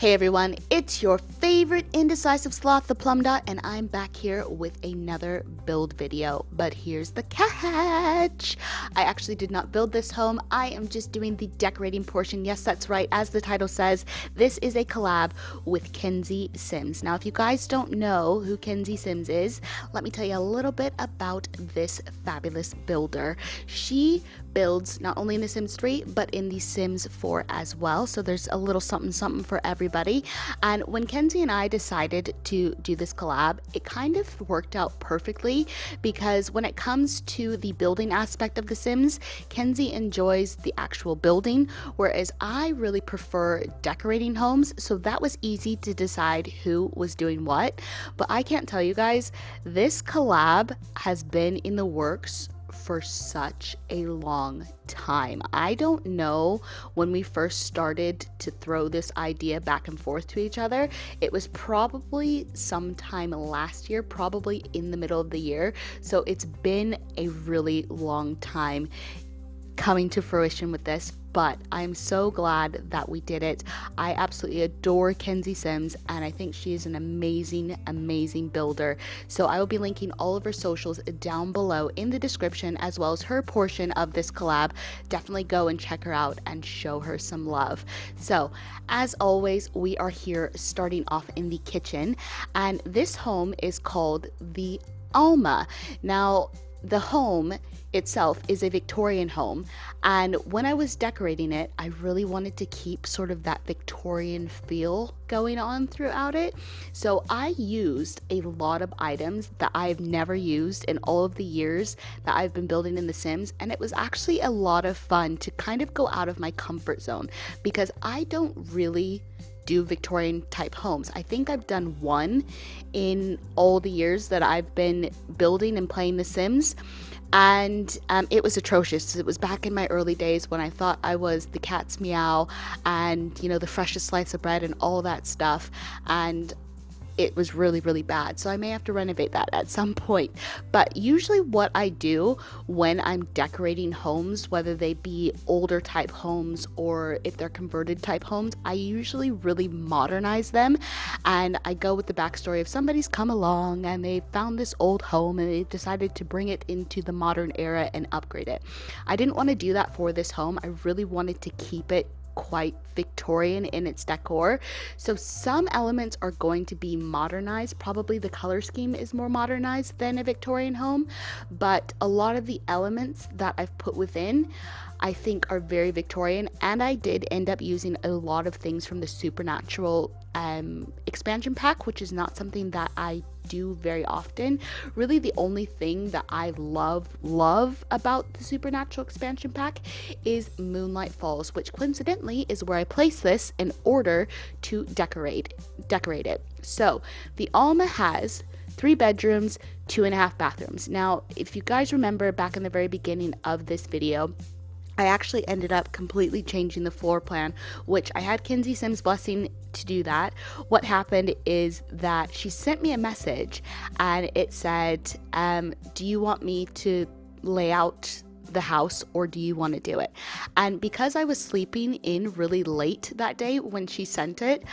Hey everyone, it's your favorite indecisive sloth, the plum dot, and I'm back here with another build video. But here's the catch. I actually did not build this home. I am just doing the decorating portion. Yes, that's right. As the title says, this is a collab with KenziiSims. Now, if you guys don't know who KenziiSims is, let me tell you a little bit about this fabulous builder. She builds not only in The Sims 3 but in The Sims 4 as well, so there's a little something for everybody. And when Kenzie and I decided to do this collab, it kind of worked out perfectly, because when it comes to the building aspect of The Sims, Kenzie enjoys the actual building, whereas I really prefer decorating homes, so that was easy to decide who was doing what. But I can't tell you guys, this collab has been in the works for such a long time. I don't know when we first started to throw this idea back and forth to each other. It was probably sometime last year, probably in the middle of the year. So it's been a really long time coming to fruition with this, but I'm so glad that we did it. I absolutely adore KenziiSims, and I think she is an amazing builder. So I will be linking all of her socials down below in the description, as well as her portion of this collab. Definitely go and check her out and show her some love. So as always, we are here starting off in the kitchen, and this home is called the Alma. Now, the home itself is a Victorian home, and when I was decorating it, I really wanted to keep sort of that Victorian feel going on throughout it. So I used a lot of items that I've never used in all of the years that I've been building in The Sims, and it was actually a lot of fun to kind of go out of my comfort zone, because I don't really do Victorian type homes. I think I've done one in all the years that I've been building and playing The Sims, and it was atrocious. It was back in my early days when I thought I was the cat's meow and, you know, the freshest slice of bread and all that stuff, and it was really bad. So I may have to renovate that at some point. But usually what I do when I'm decorating homes, whether they be older type homes or if they're converted type homes, I usually really modernize them, and I go with the backstory of somebody's come along and they found this old home and they decided to bring it into the modern era and upgrade it. I didn't want to do that for this home. I really wanted to keep it quite Victorian in its decor. So some elements are going to be modernized. Probably the color scheme is more modernized than a Victorian home, but a lot of the elements that I've put within I think are very Victorian, and I did end up using a lot of things from the Supernatural expansion pack, which is not something that I do very often. Really, the only thing that I love about the Supernatural expansion pack is Moonlight Falls, which coincidentally is where I place this in order to decorate it. So the Alma has 3 bedrooms, 2.5 bathrooms. Now, if you guys remember back in the very beginning of this video, I actually ended up completely changing the floor plan, which I had KenziiSims' blessing to do that. What happened is that she sent me a message and it said, do you want me to lay out the house or do you want to do it? And because I was sleeping in really late that day when she sent it,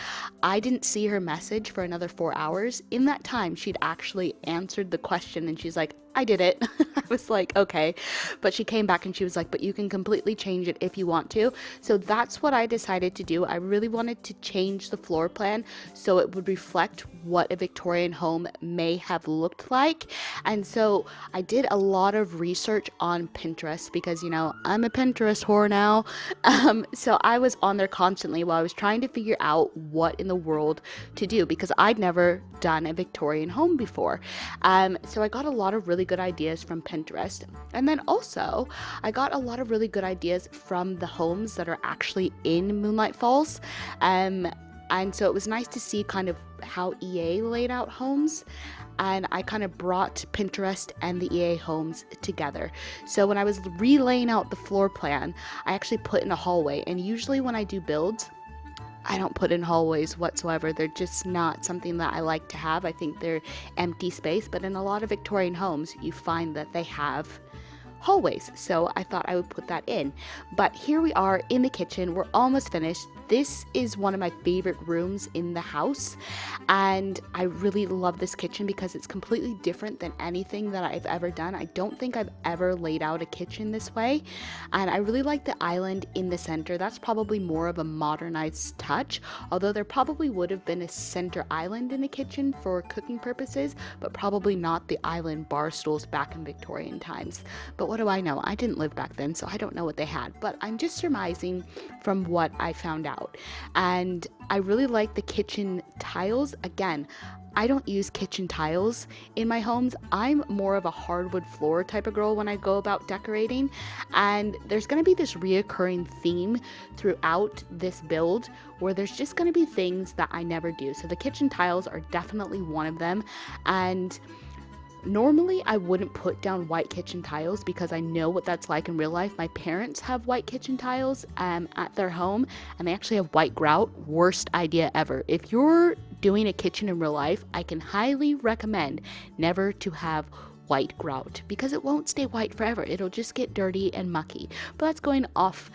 I didn't see her message for another 4 hours. In that time, she'd actually answered the question and she's like, I did it. I was like, okay. But she came back and she was like, but you can completely change it if you want to. So that's what I decided to do. I really wanted to change the floor plan so it would reflect what a Victorian home may have looked like. And so I did a lot of research on Pinterest because, you know, I'm a Pinterest whore now. So I was on there constantly while I was trying to figure out what in the world to do, because I'd never done a Victorian home before. So I got a lot of really good ideas from Pinterest, and then also I got a lot of really good ideas from the homes that are actually in Moonlight Falls, and so it was nice to see kind of how EA laid out homes, and I kind of brought Pinterest and the EA homes together. So when I was relaying out the floor plan, I actually put in a hallway, and usually when I do builds, I don't put in hallways whatsoever. They're just not something that I like to have. I think they're empty space, but in a lot of Victorian homes, you find that they have hallways. So I thought I would put that in. But here we are in the kitchen. We're almost finished. this is one of my favorite rooms in the house, and I really love this kitchen because it's completely different than anything that I've ever done. I don't think I've ever laid out a kitchen this way, and I really like the island in the center. That's probably more of a modernized touch, although there probably would have been a center island in a kitchen for cooking purposes, but probably not the island bar stools back in Victorian times. But what do I know? I didn't live back then, so I don't know what they had, but I'm just surmising from what I found out. And I really like the kitchen tiles. Again, I don't use kitchen tiles in my homes. I'm more of a hardwood floor type of girl when I go about decorating, and there's going to be this reoccurring theme throughout this build where there's just going to be things that I never do. So the kitchen tiles are definitely one of them, and normally I wouldn't put down white kitchen tiles because I know what that's like in real life. My parents have white kitchen tiles at their home, and they actually have white grout. Worst idea ever. If you're doing a kitchen in real life, I can highly recommend never to have white grout because it won't stay white forever. It'll just get dirty and mucky. But that's going off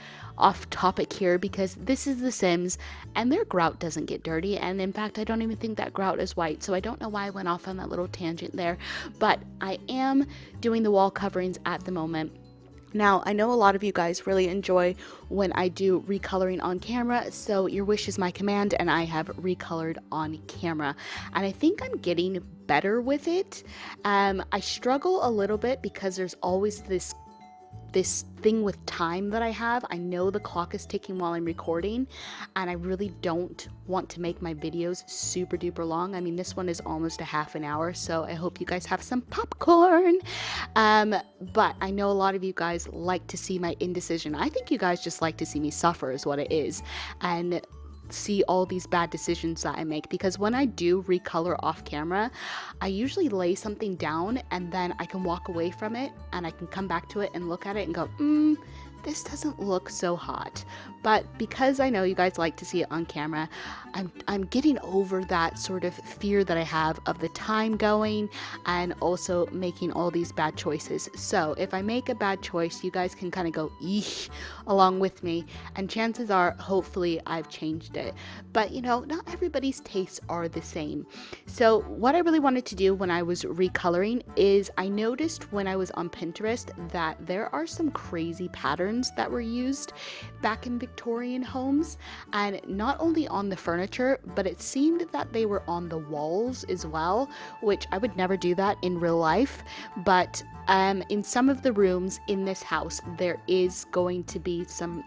topic here because this is The Sims and their grout doesn't get dirty, and in fact I don't even think that grout is white, so I don't know why I went off on that little tangent there. But I am doing the wall coverings at the moment. Now, I know a lot of you guys really enjoy when I do recoloring on camera, so your wish is my command, and I have recolored on camera. And I think I'm getting better with it. I struggle a little bit because there's always this thing with time that I have. I know the clock is ticking while I'm recording, and I really don't want to make my videos super duper long. I mean, this one is almost a half an hour, so I hope you guys have some popcorn. But I know a lot of you guys like to see my indecision. I think you guys just like to see me suffer is what it is, and see all these bad decisions that I make, because when I do recolor off camera, I usually lay something down and then I can walk away from it and I can come back to it and look at it and go, this doesn't look so hot. But because I know you guys like to see it on camera, I'm getting over that sort of fear that I have of the time going and also making all these bad choices. So if I make a bad choice, you guys can kind of go eesh along with me, and chances are hopefully I've changed it. But you know, not everybody's tastes are the same. So what I really wanted to do when I was recoloring is I noticed when I was on Pinterest that there are some crazy patterns that were used back in Victorian homes, and not only on the furniture, but it seemed that they were on the walls as well, which I would never do that in real life. But in some of the rooms in this house, there is going to be some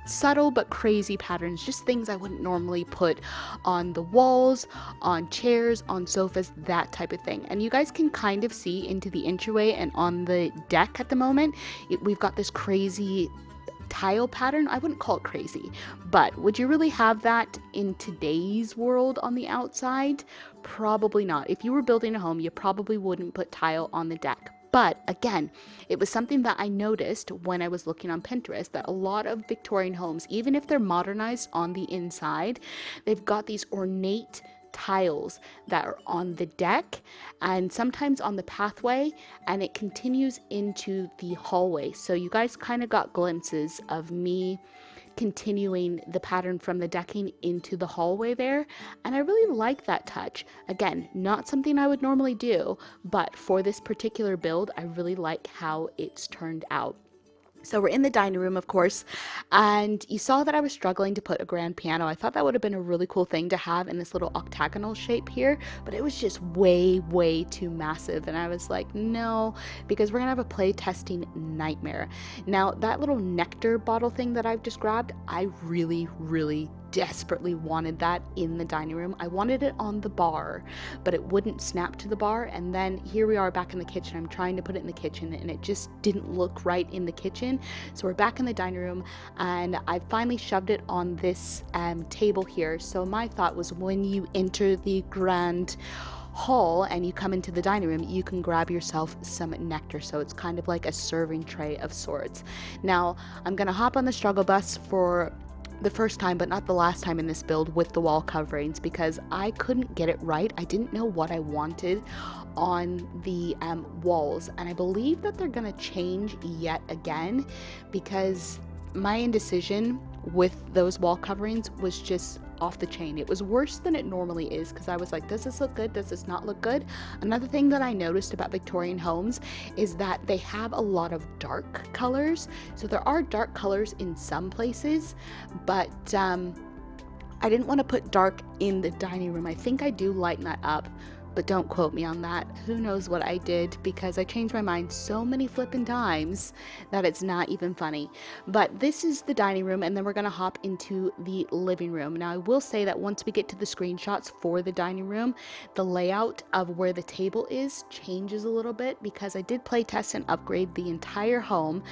subtle but crazy patterns, just things I wouldn't normally put on the walls, on chairs, on sofas, that type of thing. And you guys can kind of see into the entryway and on the deck at the moment, we've got this crazy tile pattern. I wouldn't call it crazy, but would you really have that in today's world on the outside? Probably not. If you were building a home, you probably wouldn't put tile on the deck. But again, it was something that I noticed when I was looking on Pinterest, that a lot of Victorian homes, even if they're modernized on the inside, they've got these ornate tiles that are on the deck and sometimes on the pathway, and it continues into the hallway. So you guys kind of got glimpses of me continuing the pattern from the decking into the hallway there, and I really like that touch. Again, not something I would normally do, but for this particular build, I really like how it's turned out. So we're in the dining room, of course, and you saw that I was struggling to put a grand piano. I thought that would have been a really cool thing to have in this little octagonal shape here, but it was just way too massive, and I was like, no, because we're gonna have a play testing nightmare. Now, that little nectar bottle thing that I've just grabbed, I really desperately wanted that in the dining room. I wanted it on the bar, but it wouldn't snap to the bar. And then here we are back in the kitchen. I'm trying to put it in the kitchen and it just didn't look right in the kitchen. So we're back in the dining room and I finally shoved it on this table here. So my thought was, when you enter the grand hall and you come into the dining room, you can grab yourself some nectar. So it's kind of like a serving tray of sorts. Now I'm gonna hop on the struggle bus for the first time, but not the last time in this build, with the wall coverings, because I couldn't get it right. I didn't know what I wanted on the walls, and I believe that they're gonna change yet again, because my indecision with those wall coverings was just off the chain. It was worse than it normally is because I was like, does this look good? Does this not look good? Another thing that I noticed about Victorian homes is that they have a lot of dark colors. So there are dark colors in some places, but I didn't want to put dark in the dining room. I think I do lighten that up, but don't quote me on that. Who knows what I did, because I changed my mind so many flippin' times that it's not even funny. But this is the dining room, and then we're gonna hop into the living room. Now I will say that once we get to the screenshots for the dining room, the layout of where the table is changes a little bit because I did play test and upgrade the entire home.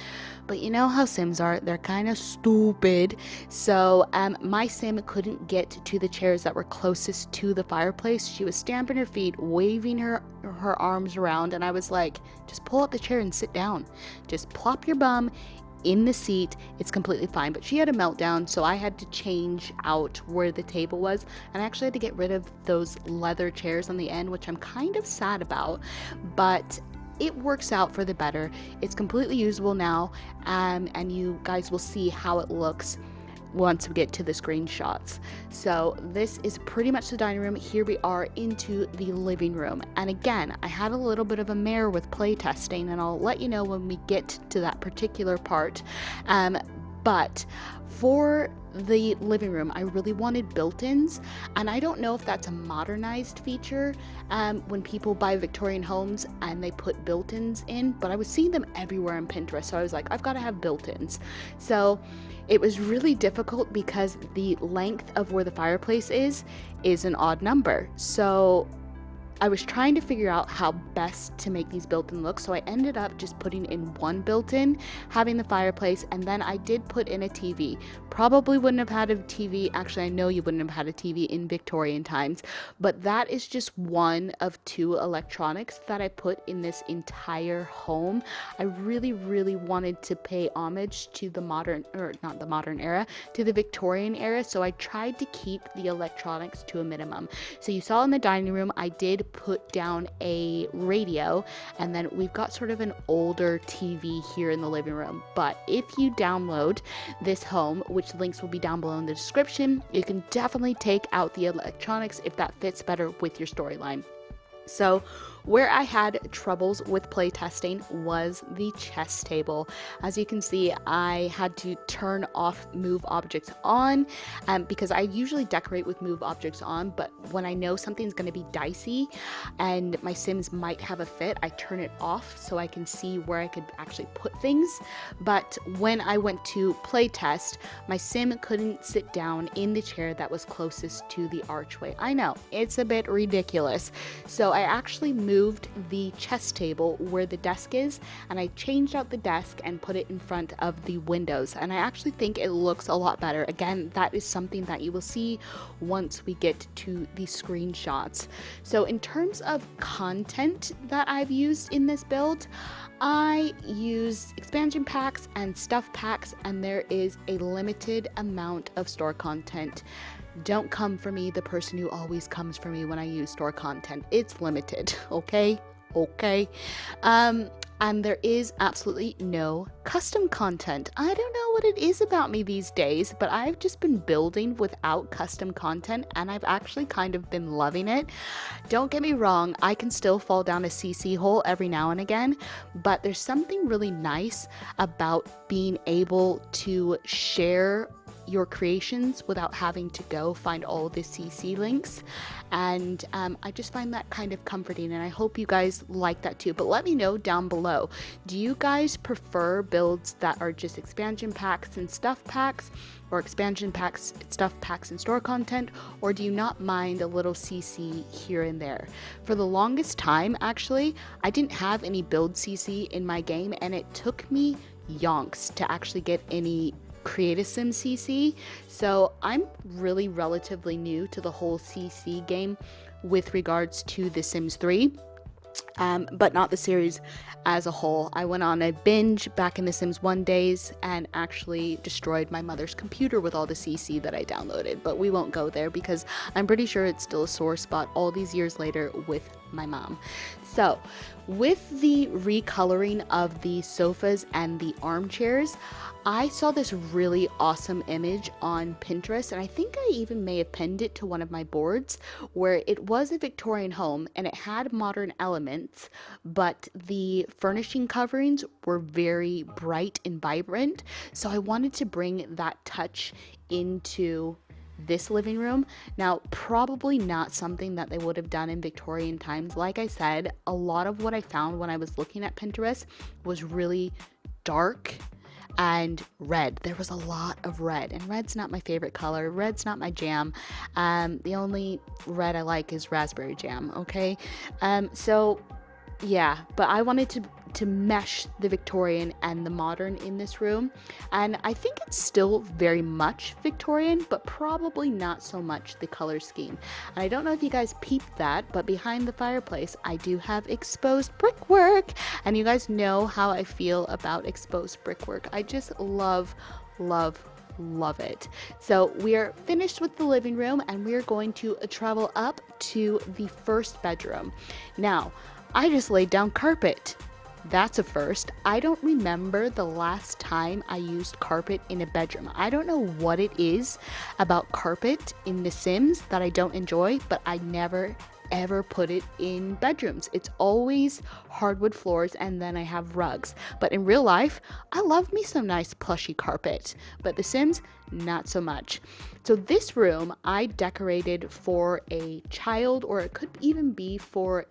But you know how Sims are, they're kind of stupid. So my Sim couldn't get to the chairs that were closest to the fireplace. She was stamping her feet, waving her arms around, and I was like, just pull up the chair and sit down. Just plop your bum in the seat. It's completely fine. But she had a meltdown, so I had to change out where the table was, and I actually had to get rid of those leather chairs on the end, which I'm kind of sad about, but it works out for the better. It's completely usable now, and you guys will see how it looks once we get to the screenshots. So this is pretty much the dining room. Here we are into the living room, and again, I had a little bit of a mare with playtesting, and I'll let you know when we get to that particular part. But for the living room, I really wanted built-ins, and I don't know if that's a modernized feature when people buy Victorian homes and they put built-ins in, but I was seeing them everywhere on Pinterest, so I was like, I've got to have built-ins. So it was really difficult because the length of where the fireplace is an odd number. So I was trying to figure out how best to make these built-in look, so I ended up just putting in one built-in, having the fireplace, and then I did put in a TV. Probably wouldn't have had a TV, actually I know you wouldn't have had a TV in Victorian times, but that is just one of two electronics that I put in this entire home. I really wanted to pay homage to the modern, or not the modern era, to the Victorian era, so I tried to keep the electronics to a minimum. So you saw in the dining room, I did put down a radio, and then we've got sort of an older TV here in the living room. But if you download this home, which links will be down below in the description, you can definitely take out the electronics if that fits better with your storyline. So where I had troubles with playtesting was the chess table. As you can see, I had to turn off move objects on because I usually decorate with move objects on, but when I know something's going to be dicey and my Sims might have a fit, I turn it off so I can see where I could actually put things. But when I went to playtest, my Sim couldn't sit down in the chair that was closest to the archway. I know, it's a bit ridiculous. So I actually moved the chess table where the desk is, and I changed out the desk and put it in front of the windows, and I actually think it looks a lot better. Again, that is something that you will see once we get to the screenshots. So in terms of content that I've used in this build, I use expansion packs and stuff packs, and there is a limited amount of store content. Don't come for me, the person who always comes for me when I use store content. It's limited, okay? And there is absolutely no custom content. I don't know what it is about me these days, but I've just been building without custom content, and I've actually kind of been loving it. Don't get me wrong, I can still fall down a CC hole every now and again, but there's something really nice about being able to share your creations without having to go find all the CC links, and I just find that kind of comforting, and I hope you guys like that too. But let me know down below, do you guys prefer builds that are just expansion packs and stuff packs, or expansion packs, stuff packs, and store content, or do you not mind a little CC here and there? For the longest time, actually, I didn't have any build CC in my game, and it took me yonks to actually get any KenziiSims CC, so I'm really relatively new to the whole CC game with regards to The Sims 3, but not the series as a whole. I went on a binge back in The Sims 1 days and actually destroyed my mother's computer with all the CC that I downloaded, but we won't go there because I'm pretty sure it's still a sore spot all these years later with my mom. So with the recoloring of the sofas and the armchairs, I saw this really awesome image on Pinterest, and I think I even may have pinned it to one of my boards, where it was a Victorian home and it had modern elements, but the furnishing coverings were very bright and vibrant. So I wanted to bring that touch into this living room. Now, probably not something that they would have done in Victorian times. Like I said, a lot of what I found when I was looking at Pinterest was really dark and red. There was a lot of red, and red's not my favorite color. Red's not my jam. The only red I like is raspberry jam, okay? So yeah, but I wanted to mesh the Victorian and the modern in this room, and I think it's still very much Victorian, but probably not so much the color scheme. And I don't know if you guys peeped that, but behind the fireplace I do have exposed brickwork, and you guys know how I feel about exposed brickwork. I just love it. So we are finished with the living room, and we are going to travel up to the first bedroom. Now, I just laid down carpet. That's a first. I don't remember the last time I used carpet in a bedroom. I don't know what it is about carpet in The Sims that I don't enjoy, but I never ever put it in bedrooms. It's always hardwood floors, and then I have rugs. But in real life, I love me some nice plushy carpet, but The Sims, not so much. So this room I decorated for a child, or it could even be for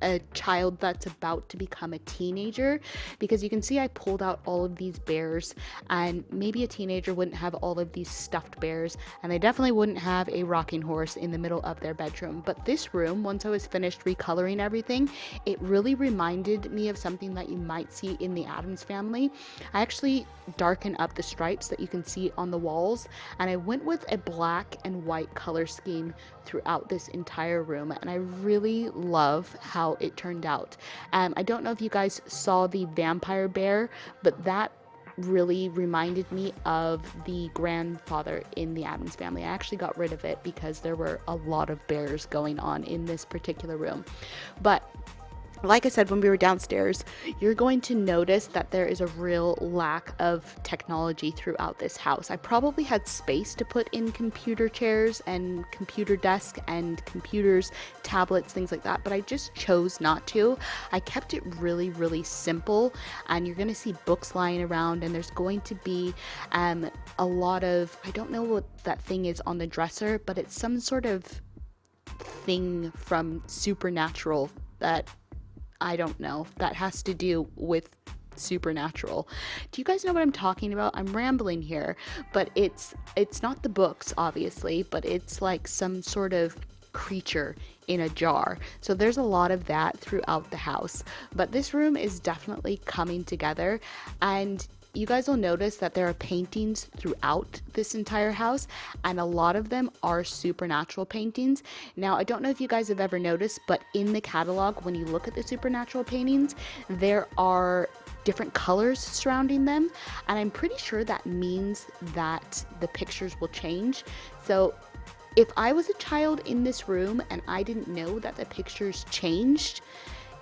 a child that's about to become a teenager, because you can see I pulled out all of these bears, and maybe a teenager wouldn't have all of these stuffed bears, and they definitely wouldn't have a rocking horse in the middle of their bedroom. But this room, once I was finished recoloring everything, it really reminded me of something that you might see in the Addams Family. I actually darkened up the stripes that you can see on the walls, and I went with a black and white color scheme throughout this entire room, and I really love how it turned out. I don't know if you guys saw the vampire bear, but that really reminded me of the grandfather in the Addams Family. I actually got rid of it because there were a lot of bears going on in this particular room. But like I said, when we were downstairs, you're going to notice that there is a real lack of technology throughout this house. I probably had space to put in computer chairs and computer desk and computers, tablets, things like that, but I just chose not to. I kept it really simple, and you're going to see books lying around, and there's going to be a lot of, I don't know what that thing is on the dresser, but it's some sort of thing from Supernatural that I don't know, that has to do with supernatural. Do you guys know what I'm talking about? I'm rambling here, but it's not the books, obviously, but it's like some sort of creature in a jar. So there's a lot of that throughout the house, but this room is definitely coming together, and you guys will notice that there are paintings throughout this entire house, and a lot of them are supernatural paintings. Now, I don't know if you guys have ever noticed, but in the catalog, when you look at the supernatural paintings, there are different colors surrounding them, and I'm pretty sure that means that the pictures will change. So if I was a child in this room and I didn't know that the pictures changed,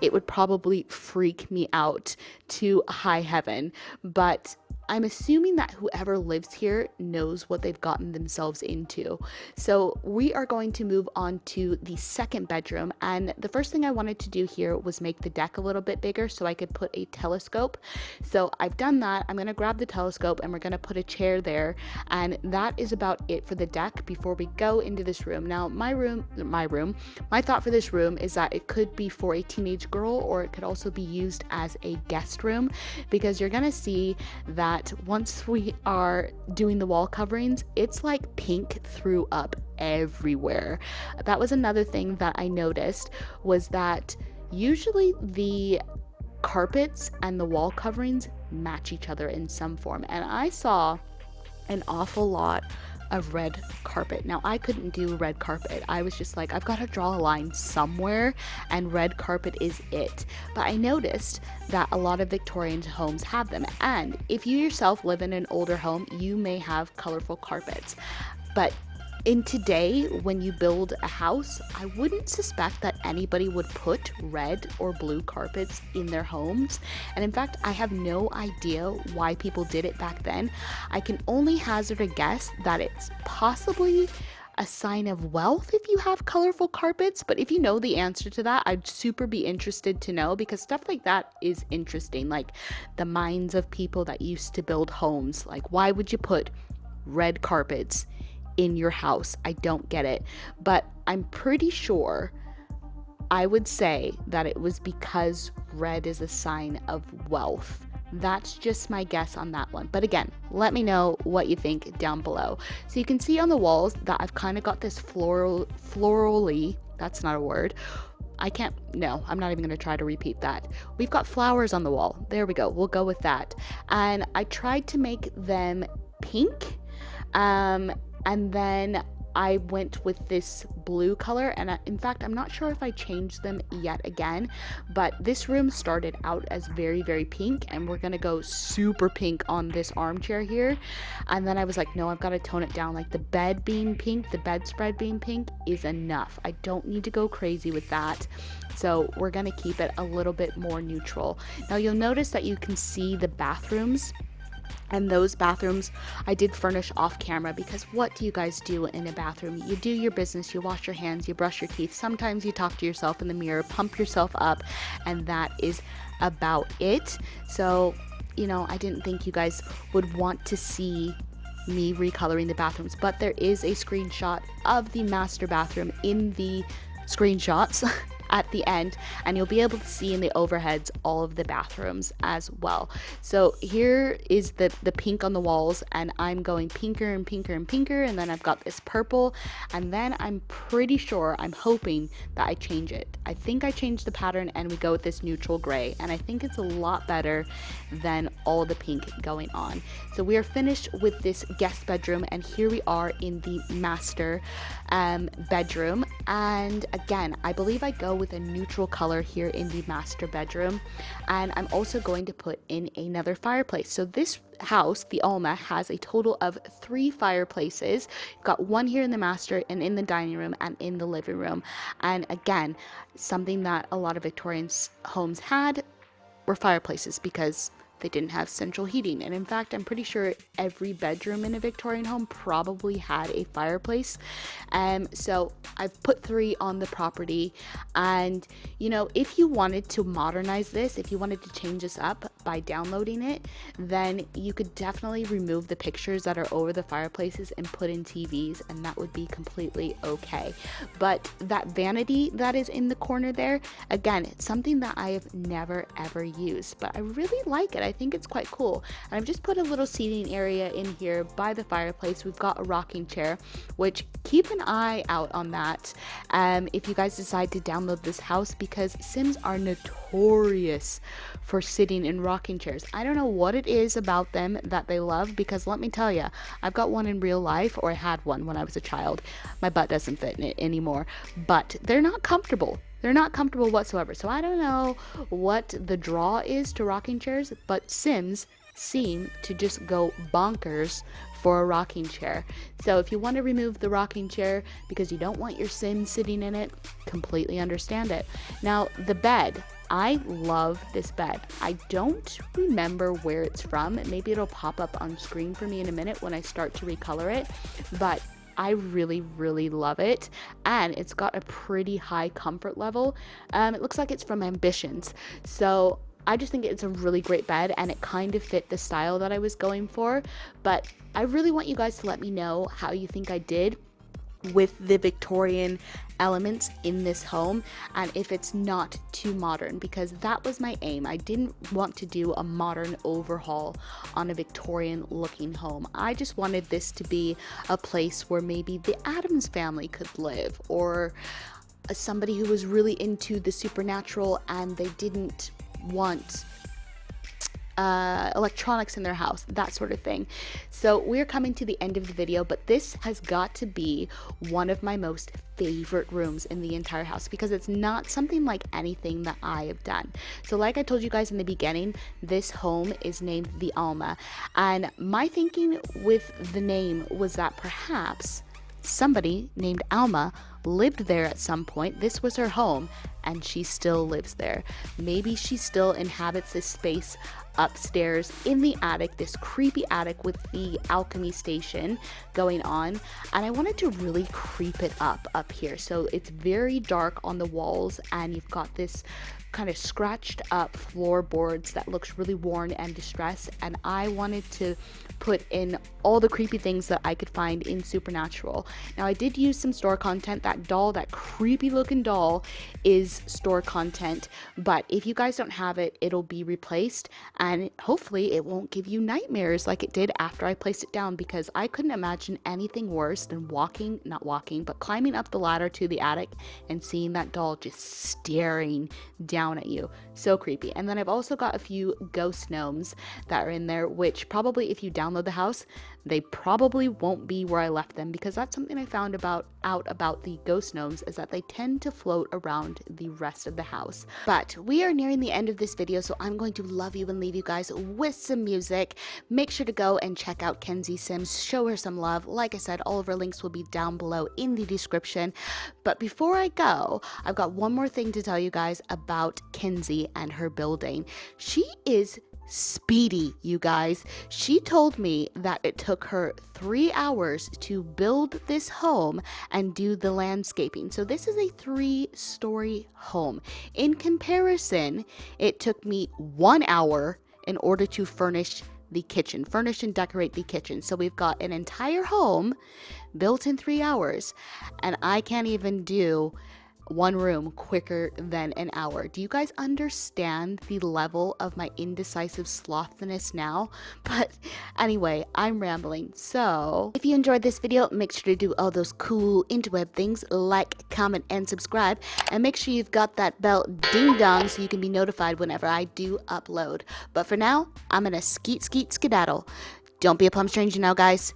it would probably freak me out to high heaven. But I'm assuming that whoever lives here knows what they've gotten themselves into. So we are going to move on to the second bedroom, and the first thing I wanted to do here was make the deck a little bit bigger so I could put a telescope. So I've done that. I'm going to grab the telescope and we're going to put a chair there, and that is about it for the deck before we go into this room. Now, my thought for this room is that it could be for a teenage girl, or it could also be used as a guest room, because you're going to see that once we are doing the wall coverings, it's like pink threw up everywhere. That was another thing that I noticed, was that usually the carpets and the wall coverings match each other in some form, and I saw an awful lot of red carpet. Now, I couldn't do red carpet. I was just like, I've got to draw a line somewhere, and red carpet is it. But I noticed that a lot of Victorian homes have them, and if you yourself live in an older home, you may have colorful carpets. But in today, when you build a house, I wouldn't suspect that anybody would put red or blue carpets in their homes. And in fact, I have no idea why people did it back then. I can only hazard a guess that it's possibly a sign of wealth if you have colorful carpets. But if you know the answer to that, I'd super be interested to know, because stuff like that is interesting. Like the minds of people that used to build homes. Like, why would you put red carpets in your house? I don't get it. But I'm pretty sure I would say that it was because red is a sign of wealth. That's just my guess on that one. But again, let me know what you think down below. So you can see on the walls that I've kind of got this florally, that's not a word. No, I'm not even going to try to repeat that. We've got flowers on the wall. There we go. We'll go with that. And I tried to make them pink. And then I went with this blue color, and in fact, I'm not sure if I changed them yet again, but this room started out as very, very pink, and we're gonna go super pink on this armchair here. And then I was like, no, I've got to tone it down. Like the bed being pink, the bedspread being pink is enough. I don't need to go crazy with that. So we're gonna keep it a little bit more neutral. Now you'll notice that you can see the bathrooms. And those bathrooms I did furnish off camera, because what do you guys do in a bathroom? You do your business, you wash your hands, you brush your teeth. Sometimes you talk to yourself in the mirror, pump yourself up, and that is about it. So, you know, I didn't think you guys would want to see me recoloring the bathrooms, but there is a screenshot of the master bathroom in the screenshots at the end, and you'll be able to see in the overheads all of the bathrooms as well. So here is the pink on the walls, and I'm going pinker and pinker and pinker, and then I've got this purple, and then I'm pretty sure, I'm hoping that I change it. I think I changed the pattern and we go with this neutral gray, and I think it's a lot better than all the pink going on. So we are finished with this guest bedroom, and here we are in the master bedroom. And again, I believe I go with a neutral color here in the master bedroom, and I'm also going to put in another fireplace. So this house, the Alma, has a total of 3 fireplaces. You've got one here in the master, and in the dining room, and in the living room. And again, something that a lot of Victorian homes had were fireplaces, because they didn't have central heating. And in fact, I'm pretty sure every bedroom in a Victorian home probably had a fireplace. So I've put 3 on the property. And you know, if you wanted to modernize this, if you wanted to change this up by downloading it, then you could definitely remove the pictures that are over the fireplaces and put in TVs, and that would be completely okay. But that vanity that is in the corner there, again, it's something that I have never ever used, but I really like it. I think it's quite cool. And I've just put a little seating area in here by the fireplace. We've got a rocking chair, which keep an eye out on that if you guys decide to download this house, because Sims are notorious for sitting in rocking chairs. I don't know what it is about them that they love, because let me tell you, I've got one in real life, or I had one when I was a child. My butt doesn't fit in it anymore, but they're not comfortable. They're not comfortable whatsoever. So I don't know what the draw is to rocking chairs, but Sims seem to just go bonkers for a rocking chair. So if you want to remove the rocking chair because you don't want your Sim sitting in it, completely understand it. Now, the bed. I love this bed. I don't remember where it's from. Maybe it'll pop up on screen for me in a minute when I start to recolor it, but I really, really love it, and it's got a pretty high comfort level. It looks like it's from Ambitions, so I just think it's a really great bed, and it kind of fit the style that I was going for. But I really want you guys to let me know how you think I did with the Victorian elements in this home, and if it's not too modern, because that was my aim. I didn't want to do a modern overhaul on a Victorian looking home. I just wanted this to be a place where maybe the Addams family could live, or somebody who was really into the supernatural and they didn't want electronics in their house, that sort of thing. So we're coming to the end of the video, but this has got to be one of my most favorite rooms in the entire house, because it's not something like anything that I have done. So like I told you guys in the beginning, this home is named the Alma, and my thinking with the name was that perhaps somebody named Alma lived there at some point. This was her home, and she still lives there. Maybe she still inhabits this space upstairs in the attic, this creepy attic with the alchemy station going on. And I wanted to really creep it up here. So it's very dark on the walls, and you've got this kind of scratched up floorboards that looks really worn and distressed. And I wanted to put in all the creepy things that I could find in Supernatural. Now, I did use some store content. That doll, that creepy looking doll, is store content, but if you guys don't have it, it'll be replaced, and hopefully it won't give you nightmares like it did after I placed it down, because I couldn't imagine anything worse than climbing up the ladder to the attic and seeing that doll just staring down at you. So creepy. And then I've also got a few ghost gnomes that are in there, which probably, if you download the house, they probably won't be where I left them, because that's something I found out about the ghost gnomes, is that they tend to float around the rest of the house. But we are nearing the end of this video, so I'm going to love you and leave you guys with some music. Make sure to go and check out KenziiSims, show her some love. Like I said, all of her links will be down below in the description. But before I go, I've got one more thing to tell you guys about Kenzie and her building. She is speedy, you guys. She told me that it took her 3 hours to build this home and do the landscaping. So this is a 3-story home. In comparison, it took me 1 hour in order to furnish and decorate the kitchen. So we've got an entire home built in 3 hours, and I can't even do one room quicker than an hour. Do you guys understand the level of my indecisive slothiness now? But anyway, I'm rambling. So if you enjoyed this video, make sure to do all those cool interweb things, like, comment, and subscribe, and make sure you've got that bell ding dong so you can be notified whenever I do upload. But for now, I'm gonna skedaddle. Don't be a plum stranger now, guys.